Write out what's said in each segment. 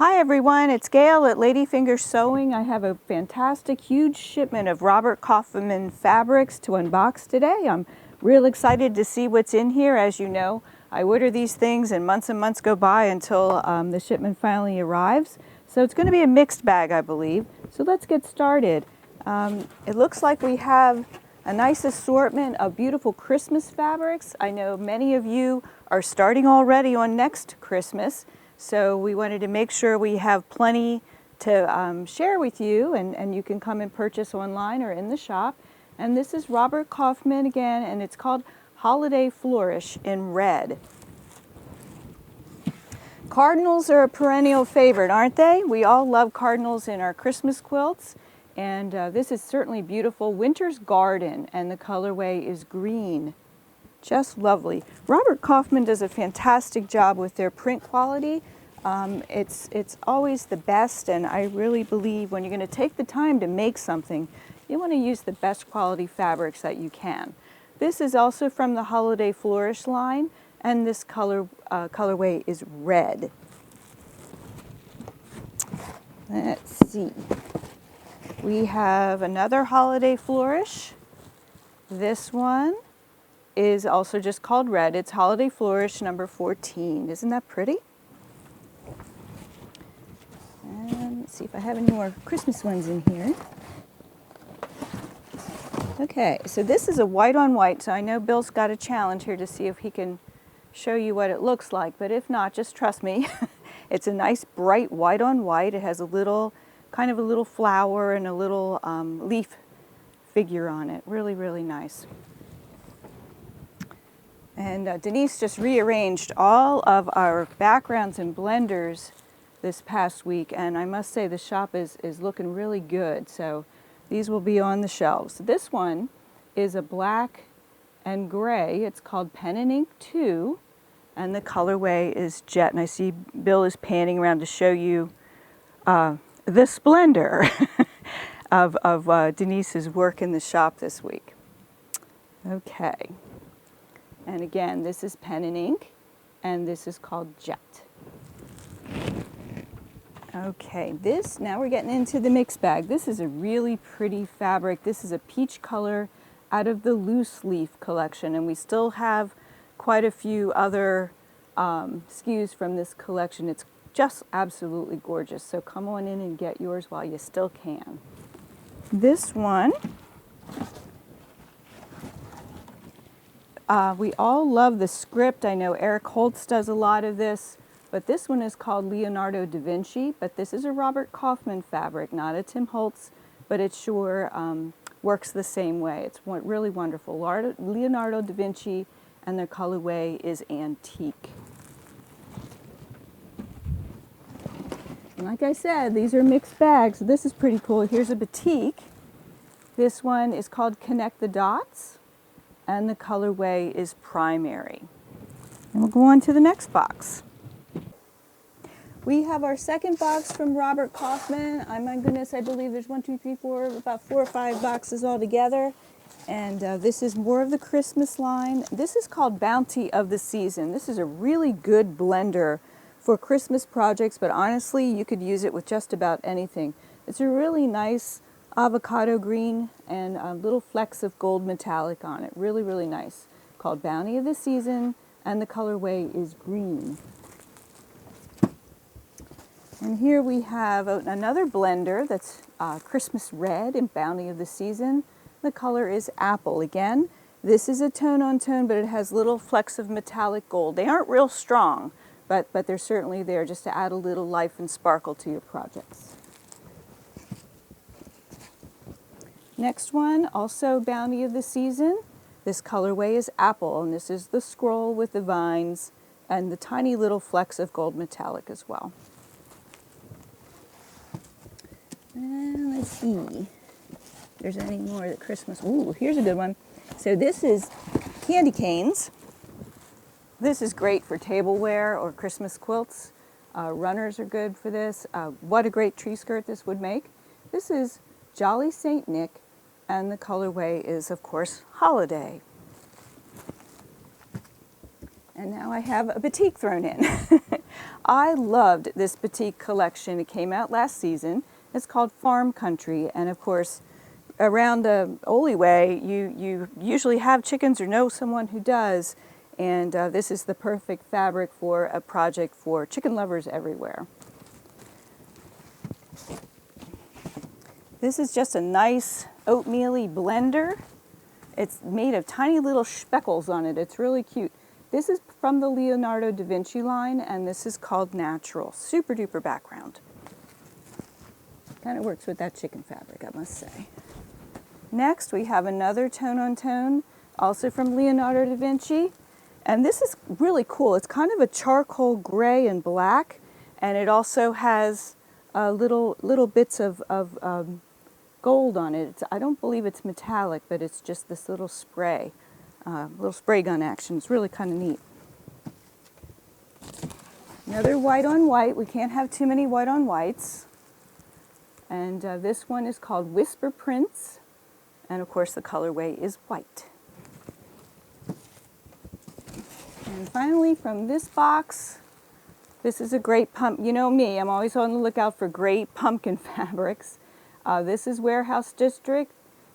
Hi everyone, it's Gail at Ladyfinger Sewing. I have a fantastic huge shipment of Robert Kaufman fabrics to unbox today. I'm real excited to see what's in here. As you know, I order these things and months go by until the shipment finally arrives. So it's going to be a mixed bag, I believe. So let's get started. It looks like we have a nice assortment of beautiful Christmas fabrics. I know many of you are starting already on next Christmas. So we wanted to make sure we have plenty to share with you, and you can come and purchase online or in the shop. And this is Robert Kaufman again, and it's called Holiday Flourish in red. Cardinals are a perennial favorite, aren't they? We all love cardinals in our Christmas quilts, and this is certainly beautiful. Winter's Garden, and the colorway is green. Just lovely. Robert Kaufman does a fantastic job with their print quality. It's always the best, and I really believe when you're going to take the time to make something, you want to use the best quality fabrics that you can. This is also from the Holiday Flourish line, and this colorway is red. Let's see. We have another Holiday Flourish. This one is also just called red. It's Holiday Flourish number 14. Isn't that pretty? And let's see if I have any more Christmas ones in here. Okay, so this is a white on white, so I know Bill's got a challenge here to see if he can show you what it looks like, but if not, just trust me. It's a nice bright white on white. It has a little, kind of a little flower and a little leaf figure on it. Really, really nice. And Denise just rearranged all of our backgrounds and blenders this past week, and I must say the shop is looking really good. So these will be on the shelves. This one is a black and gray. It's called Pen and Ink 2, and the colorway is jet. And I see Bill is panning around to show you the splendor of Denise's work in the shop this week. Okay. And again, this is Pen and Ink, and this is called Jet. Okay, now we're getting into the mix bag. This is a really pretty fabric. This is a peach color out of the loose leaf collection, and we still have quite a few other SKUs from this collection. It's just absolutely gorgeous, so come on in and get yours while you still can. This one, we all love the script. I know Eric Holtz does a lot of this, but this one is called Leonardo da Vinci, but this is a Robert Kaufman fabric, not a Tim Holtz, but it sure works the same way. It's really wonderful. Leonardo da Vinci, and the colorway is antique. And like I said, these are mixed bags, so this is pretty cool. Here's a batik. This one is called Connect the Dots, and the colorway is primary. And we'll go on to the next box. We have our second box from Robert Kaufman. My goodness, I believe there's 1, 2, 3, 4, about 4 or 5 boxes altogether. And this is more of the Christmas line. This is called Bounty of the Season. This is a really good blender for Christmas projects, but honestly, you could use it with just about anything. It's a really nice avocado green and little flecks of gold metallic on it. Really, really nice. Called Bounty of the Season, and the colorway is green. And here we have another blender that's Christmas red and Bounty of the Season. The color is apple. Again, this is a tone-on-tone, but it has little flecks of metallic gold. They aren't real strong, but they're certainly there just to add a little life and sparkle to your projects. Next one, also Bounty of the Season. This colorway is apple, and this is the scroll with the vines and the tiny little flecks of gold metallic as well. And let's see if there's any more at Christmas. Ooh, here's a good one. So this is candy canes. This is great for tableware or Christmas quilts. Runners are good for this. What a great tree skirt this would make. This is Jolly Saint Nick, and the colorway is, of course, Holiday. And now I have a batik thrown in. I loved this batik collection. It came out last season. It's called Farm Country, and of course, around the Ole Way, you usually have chickens or know someone who does, and this is the perfect fabric for a project for chicken lovers everywhere. This is just a nice oatmeal-y blender. It's made of tiny little speckles on it. It's really cute. This is from the Leonardo da Vinci line, and this is called Natural. Super duper background. Kind of works with that chicken fabric, I must say. Next, we have another tone on tone, also from Leonardo da Vinci. And this is really cool. It's kind of a charcoal gray and black, and it also has little bits of gold on it. I don't believe it's metallic, but it's just this little spray gun action. It's really kind of neat. Another white on white. We can't have too many white on whites. And this one is called Whisper Prints. And of course the colorway is white. And finally from this box, this is a great you know me, I'm always on the lookout for great pumpkin fabrics. This is Warehouse District,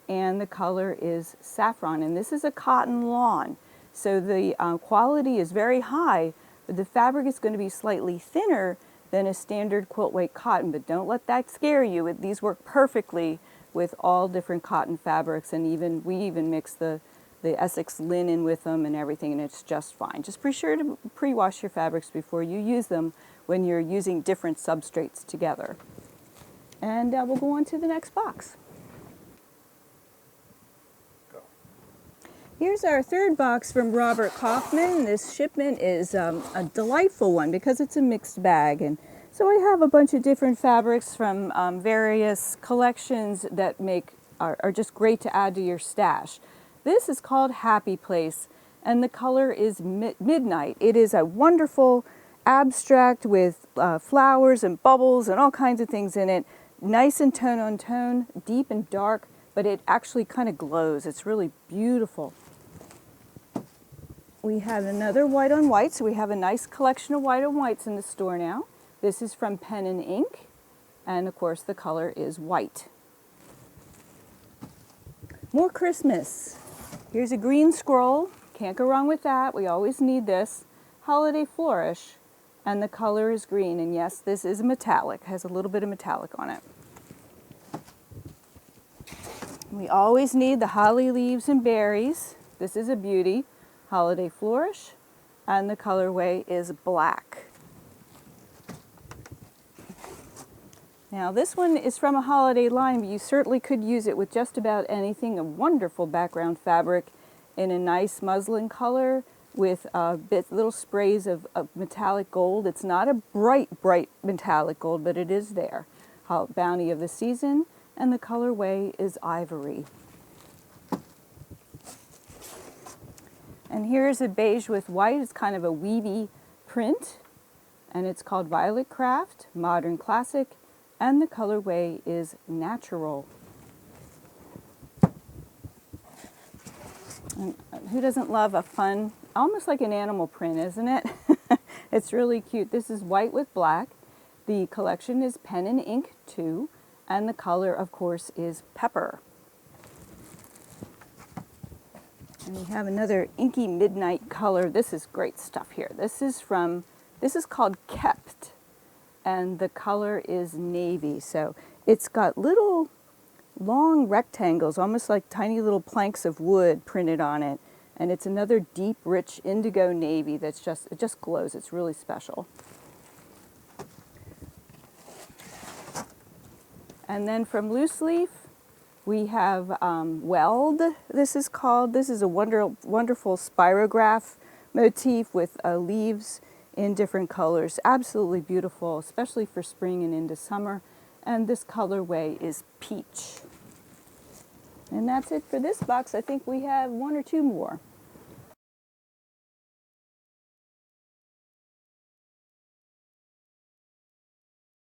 and the color is saffron, and this is a cotton lawn. So the quality is very high, but the fabric is going to be slightly thinner than a standard quilt weight cotton, but don't let that scare you. These work perfectly with all different cotton fabrics, and we even mix the Essex linen with them and everything, and it's just fine. Just be sure to pre-wash your fabrics before you use them when you're using different substrates together. And we'll go on to the next box. Go. Here's our third box from Robert Kaufman. This shipment is a delightful one because it's a mixed bag. And so I have a bunch of different fabrics from various collections that are just great to add to your stash. This is called Happy Place, and the color is Midnight. It is a wonderful abstract with flowers and bubbles and all kinds of things in it. Nice and tone on tone, deep and dark, but it actually kind of glows. It's really beautiful. We have another white on white, so we have a nice collection of white on whites in the store now. This is from Pen and Ink, and of course the color is white. More Christmas. Here's a green scroll. Can't go wrong with that. We always need this. Holiday Flourish. And the color is green, and yes, this is metallic, has a little bit of metallic on it. We always need the holly leaves and berries. This is a beauty, Holiday Flourish, and the colorway is black. Now this one is from a holiday line, but you certainly could use it with just about anything. A wonderful background fabric in a nice muslin color, with little sprays of metallic gold. It's not a bright metallic gold, but it is there. Bounty of the Season, and the colorway is Ivory. And here's a beige with white. It's kind of a weavy print, and it's called Violet Craft, Modern Classic, and the colorway is Natural. And who doesn't love a fun, almost like an animal print, isn't it? It's really cute. This is white with black. The collection is Pen and Ink 2, and the color, of course, is Pepper. And we have another inky midnight color. This is great stuff here. This is called Kept, and the color is navy. So it's got little long rectangles, almost like tiny little planks of wood printed on it. And it's another deep, rich indigo navy it just glows. It's really special. And then from Loose Leaf, we have Weld. This is a wonderful spirograph motif with leaves in different colors. Absolutely beautiful, especially for spring and into summer. And this colorway is Peach. And that's it for this box. I think we have one or two more.